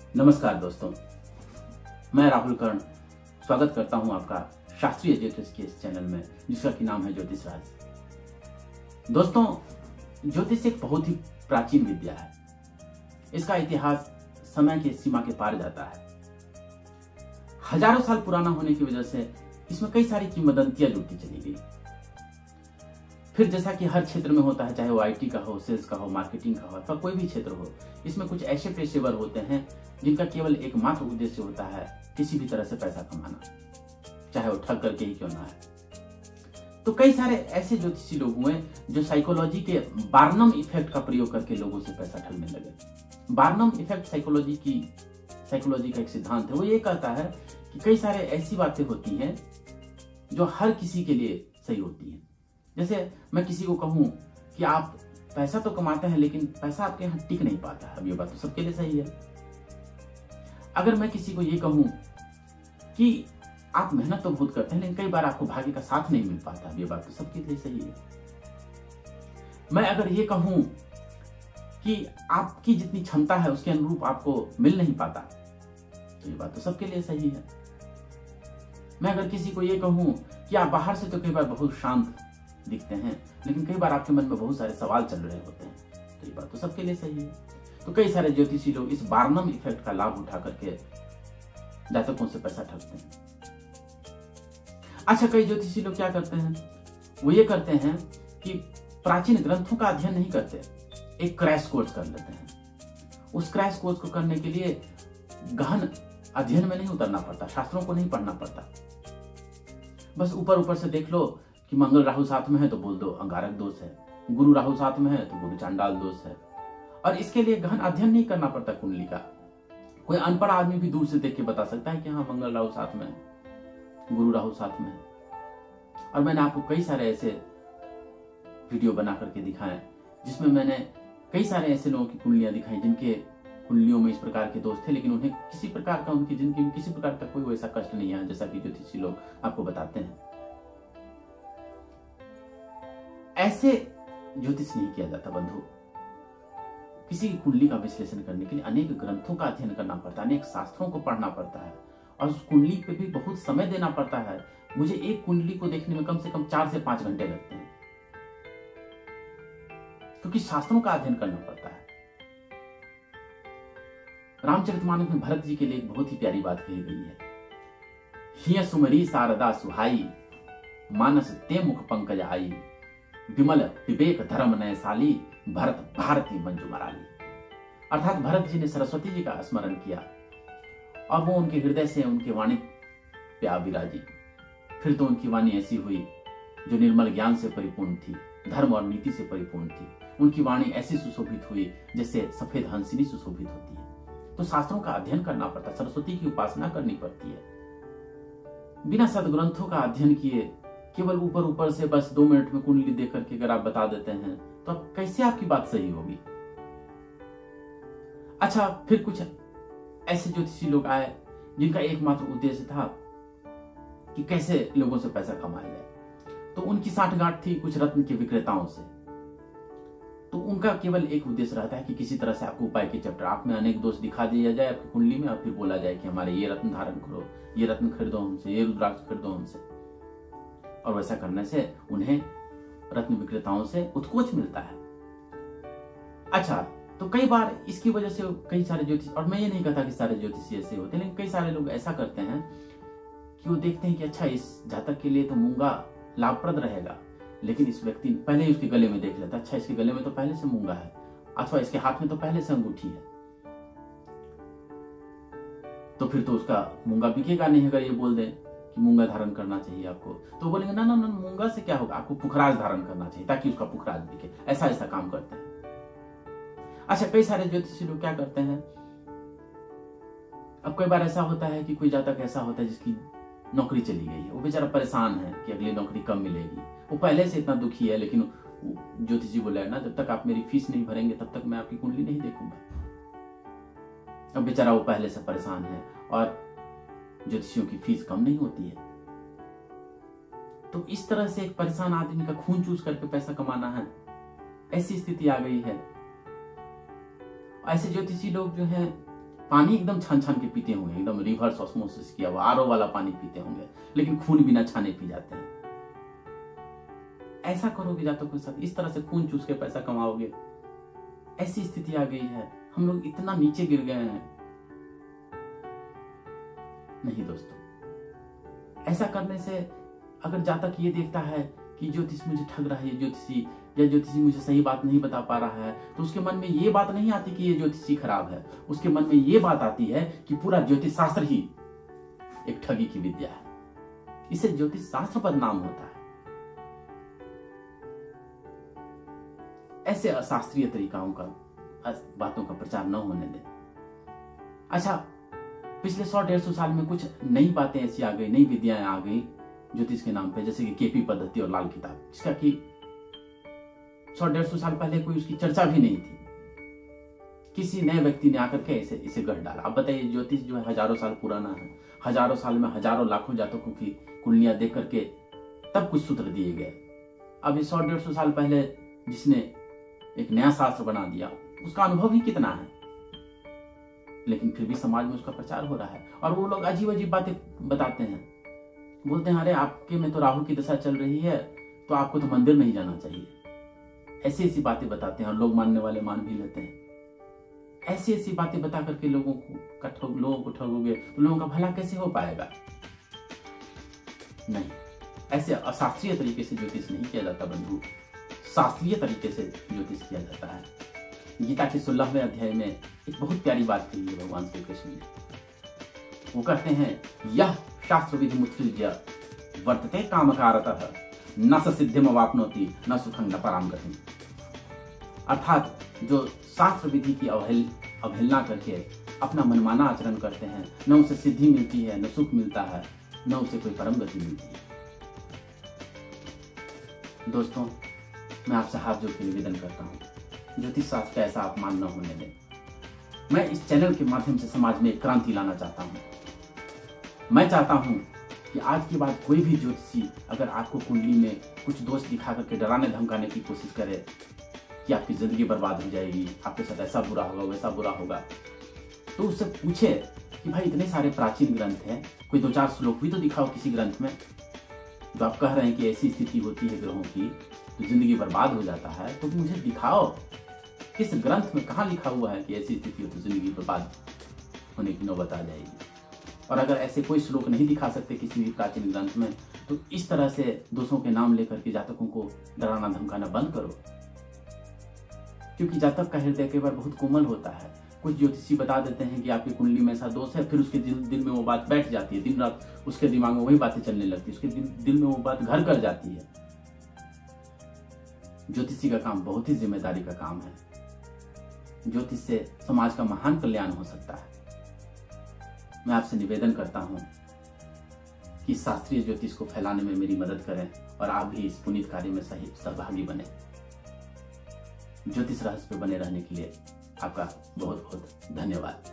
नमस्कार दोस्तों, मैं राहुल कर्ण स्वागत करता हूं आपका शास्त्रीय ज्योतिष के इस चैनल में, जिसका की नाम है ज्योतिष राज। दोस्तों, ज्योतिष एक बहुत ही प्राचीन विद्या है। इसका इतिहास समय के सीमा के पार जाता है। हजारों साल पुराना होने की वजह से इसमें कई सारी किंवदंतियां जुड़ती चली गई। फिर जैसा कि हर क्षेत्र में होता है, चाहे वो आईटी का हो, सेल्स का हो, मार्केटिंग का हो अथवा कोई भी क्षेत्र हो, इसमें कुछ ऐसे पेशेवर होते हैं जिनका केवल एकमात्र उद्देश्य होता है किसी भी तरह से पैसा कमाना, चाहे वो ठग करके ही क्यों ना है। तो कई सारे ऐसे ज्योतिषी लोग हुए जो साइकोलॉजी के बार्नम इफेक्ट का प्रयोग करके लोगों से पैसा ठगने लगे। बार्नम इफेक्ट साइकोलॉजी का एक सिद्धांत है। वो ये कहता है कि कई सारे ऐसी बातें होती हैं जो हर किसी के लिए सही होती हैं। जैसे मैं किसी को कहूं कि आप पैसा तो कमाते हैं लेकिन पैसा आपके यहाँ टिक नहीं पाता है, अब ये बात तो सबके लिए सही है। अगर मैं किसी को ये कहूं कि आप मेहनत तो बहुत करते हैं लेकिन कई बार आपको भाग्य का साथ नहीं मिल पाता, अब ये बात तो सबके लिए सही है। मैं अगर ये कहूं कि आपकी जितनी क्षमता है उसके अनुरूप आपको मिल नहीं पाता, तो ये बात तो सबके लिए सही है। मैं अगर किसी को ये कहूं कि आप बाहर से तो कई बार बहुत शांत दिखते हैं लेकिन कई बार आपके मन में बहुत सारे सवाल चल रहे होते हैं, तो ये बात तो सबके लिए सही है। तो कई सारे ज्योतिषी लोग इस बार्नम इफेक्ट का लाभ उठा करके जातकों से पैसा ठगते हैं। अच्छा, कई ज्योतिषी लोग क्या करते हैं, वो ये करते हैं कि प्राचीन ग्रंथों का अध्ययन नहीं करते, एक क्रैश कोर्स कर लेते हैं। उस क्रैश कोर्स को करने के लिए गहन अध्ययन में नहीं उतरना पड़ता, शास्त्रों को नहीं पढ़ना पड़ता। बस ऊपर ऊपर से देख लो कि मंगल राहु साथ में है तो बोल दो अंगारक दोष है, गुरु राहु साथ में है तो गुरु चांडाल दोष है। और इसके लिए गहन अध्ययन नहीं करना पड़ता कुंडली का। कोई अनपढ़ आदमी भी दूर से देख के बता सकता है कि हाँ, मंगल राहु साथ में है, गुरु राहु साथ में है। और मैंने आपको कई सारे ऐसे वीडियो बना करके दिखाए जिसमें मैंने कई सारे ऐसे लोगों की कुंडलियां दिखाई जिनके कुंडलियों में इस प्रकार के दोष थे, लेकिन उन्हें किसी प्रकार का, उनकी जिंदगी में किसी प्रकार का कोई वैसा कष्ट नहीं आया जैसा कि ज्योतिषी लोग आपको बताते हैं। ऐसे ज्योतिष नहीं किया जाता बंधु। किसी की कुंडली का विश्लेषण करने के लिए अनेक ग्रंथों का अध्ययन करना पड़ता है, अनेक शास्त्रों को पढ़ना पड़ता है और उस कुंडली पे भी बहुत समय देना पड़ता है। मुझे एक कुंडली को देखने में कम से कम 4 से 5 घंटे लगते हैं, क्योंकि शास्त्रों का अध्ययन करना पड़ता है। रामचरितमानस में भरत जी के लिए एक बहुत ही प्यारी बात कही गई है। हिय सुमरी शारदा सुहाई, मानस ते मुख पंकज आई, विमल विवेक धर्म नयसाली, भरत भारती मंजू मराली। अर्थात भरत जी ने सरस्वती जी का स्मरण किया और वो उनके हृदय से उनके वाणी पे आ विराजी। फिर तो उनकी वाणी ऐसी हुई जो निर्मल ज्ञान से परिपूर्ण थी, धर्म और नीति से परिपूर्ण थी। उनकी वाणी ऐसी सुशोभित हुई जैसे सफेद हंसिनी सुशोभित होती है। तो शास्त्रों का अध्ययन करना पड़ता है, सरस्वती की उपासना करनी पड़ती है। बिना सदग्रंथों का अध्ययन किए केवल ऊपर ऊपर से बस 2 मिनट में कुंडली देख करके अगर आप बता देते हैं तो अब कैसे आपकी बात सही होगी। अच्छा, फिर कुछ ऐसे ज्योतिषी लोग आए जिनका एकमात्र उद्देश्य था कि कैसे लोगों से पैसा कमाया जाए। तो उनकी साठगांठ थी कुछ रत्न के विक्रेताओं से। तो उनका केवल एक उद्देश्य रहता है कि किसी तरह से आपको उपाय के चैप्टर आप में अनेक दोष दिखा दिया जाए आपकी कुंडली में, और फिर बोला जाए कि हमारे ये रत्न धारण करो, ये रत्न खरीदो हमसे, ये रुद्राक्ष खरीदो हमसे। और वैसा करने से उन्हें रत्न विक्रेताओं से उत्कोच मिलता है। अच्छा, तो कई बार इसकी वजह से कई सारे ज्योतिष, और मैं ये नहीं कहता कि सारे ज्योतिषी ऐसे होते हैं, लेकिन कई सारे लोग ऐसा करते हैं कि वो देखते हैं कि अच्छा, इस जातक के लिए तो मूंगा लाभप्रद रहेगा, लेकिन इस व्यक्ति पहले ही उसके गले में देख लेता, अच्छा इसके गले में तो पहले से मूंगा है, अथवा इसके हाथ में तो पहले से अंगूठी है, तो फिर तो उसका मूंगा बिकेगा नहीं। अगर ये बोल दे कि मूंगा धारण करना चाहिए आपको, तो बोलेंगे ना ना ना, मूंगा से क्या होगा, आपको पुखराज धारण करना चाहिए ताकि उसका पुखराज दिखे। ऐसा ऐसा काम करते हैं। अच्छा, कई सारे ज्योतिषी लोग क्या करते हैं, अब कई बार ऐसा होता है कि कोई जातक ऐसा होता है जिसकी नौकरी चली गई है, वो बेचारा परेशान है कि अगली नौकरी कब मिलेगी। वो पहले से इतना दुखी है, लेकिन ज्योतिष जी बोला है ना, जब तक आप मेरी फीस नहीं भरेंगे तब तक मैं आपकी कुंडली नहीं देखूंगा। अब बेचारा वो पहले से परेशान है और ज्योतिषियों की फीस कम नहीं होती है। तो इस तरह से एक परेशान आदमी का खून चूस करके पैसा कमाना है, ऐसी स्थिति आ गई है। ऐसे ज्योतिषी लोग जो हैं पानी एकदम छान छान के पीते होंगे, एकदम रिवर्स ऑस्मोसिस किया हुआ आरओ वाला पानी पीते होंगे, लेकिन खून बिना छाने पी जाते हैं। ऐसा करोगे जातकों के साथ, इस तरह से खून चूस के पैसा कमाओगे, ऐसी स्थिति आ गई है। हम लोग इतना नीचे गिर गए हैं। नहीं दोस्तों, ऐसा करने से अगर जातक ये देखता है कि ज्योतिष मुझे ठग रहा है, ज्योतिषी मुझे सही बात नहीं बता पा रहा है, तो उसके मन में ये बात नहीं आती कि ये ज्योतिषी खराब है। उसके मन में ये बात आती है कि पूरा ज्योतिष शास्त्र ही एक ठगी की विद्या है। इससे ज्योतिष शास्त्र बदनाम होता है। ऐसे अशास्त्रीय तरीकाओं का, बातों का प्रचार न होने दें। अच्छा, पिछले 100-150 साल में कुछ नई बातें ऐसी आ गई, नई विद्याएं आ गई ज्योतिष के नाम पे, जैसे कि केपी पद्धति और लाल किताब, जिसका कि 100-150 साल पहले कोई उसकी चर्चा भी नहीं थी। किसी नए व्यक्ति ने आकर के इसे गढ़ डाला। अब बताइए, ज्योतिष जो है हजारों साल पुराना है। हजारों साल में हजारों लाखों जातकों की कुंडलियां देख करके तब कुछ सूत्र दिए गए। अब इस 100-150 साल पहले जिसने एक नया शास्त्र बना दिया, उसका अनुभव ही कितना है, लेकिन फिर भी समाज में उसका प्रचार हो रहा है। और वो लोग अजीब अजीब बातें बताते हैं, बोलते हैं अरे आपके में तो राहु की दशा चल रही है, तो आपको तो मंदिर नहीं जाना चाहिए। ऐसी ऐसी बातें बताते हैं और लोग मानने वाले मान भी लेते हैं। ऐसी ऐसी बातें बता करके लोगों को ठगोगे तो लोगों का भला कैसे हो पाएगा? नहीं, ऐसे अशास्त्रीय तरीके से ज्योतिष नहीं किया जाता बंधु, शास्त्रीय तरीके से ज्योतिष किया जाता है। गीता के 16वें अध्याय में एक बहुत प्यारी बात कही है भगवान श्री कृष्ण ने। वो कहते हैं, यह शास्त्र विधि मुत्सृज्य वर्तते कामकारतः न स सिद्धिम अवाप्नोति न सुखं न पराम गतिम्। अर्थात जो शास्त्र विधि की अवहेलना करके अपना मनमाना आचरण करते हैं, न उसे सिद्धि मिलती है, न सुख मिलता है, न उसे कोई परम गति मिलती है। दोस्तों, मैं आपसे हाथ जोड़ के निवेदन करता हूँ, ज्योतिष शास्त्र का ऐसा अपमान न होने दें। मैं इस चैनल के माध्यम से समाज में एक क्रांति लाना चाहता हूँ। मैं चाहता हूँ कि आज के बाद कोई भी ज्योतिषी अगर आपको कुंडली में कुछ दोष दिखा करके डराने धमकाने की कोशिश करे कि आपकी जिंदगी बर्बाद हो जाएगी, आपके साथ ऐसा बुरा होगा, वैसा बुरा होगा, तो उससे पूछे कि भाई इतने सारे प्राचीन ग्रंथ हैं, कोई 2-4 श्लोक भी तो दिखाओ किसी ग्रंथ में, जो आप कह रहे हैं कि ऐसी स्थिति होती है ग्रहों की तो जिंदगी बर्बाद हो जाता है, तो मुझे दिखाओ किस ग्रंथ में कहाँ लिखा हुआ है कि ऐसी स्थिति हो तो जिंदगी बर्बाद होने की नौबत आ जाएगी। और अगर ऐसे कोई श्लोक नहीं दिखा सकते किसी भी प्राचीन ग्रंथ में, तो इस तरह से दोषों के नाम लेकर के जातकों को डराना धमकाना बंद करो। क्योंकि जातक का हृदय कई बार बहुत कोमल होता है। कुछ ज्योतिषी बता देते हैं कि आपकी कुंडली में ऐसा दोष है, फिर उसके दिल में वो बात बैठ जाती है, दिन रात उसके दिमाग में वही बातें चलने लगती है, उसके दिल में वो बात घर कर जाती है। ज्योतिषी का काम बहुत ही जिम्मेदारी का काम है। ज्योतिष से समाज का महान कल्याण हो सकता है। मैं आपसे निवेदन करता हूं कि शास्त्रीय ज्योतिष को फैलाने में मेरी मदद करें और आप भी इस पुनीत कार्य में सहभागी बने। ज्योतिष रहस्य पे बने रहने के लिए आपका बहुत बहुत धन्यवाद।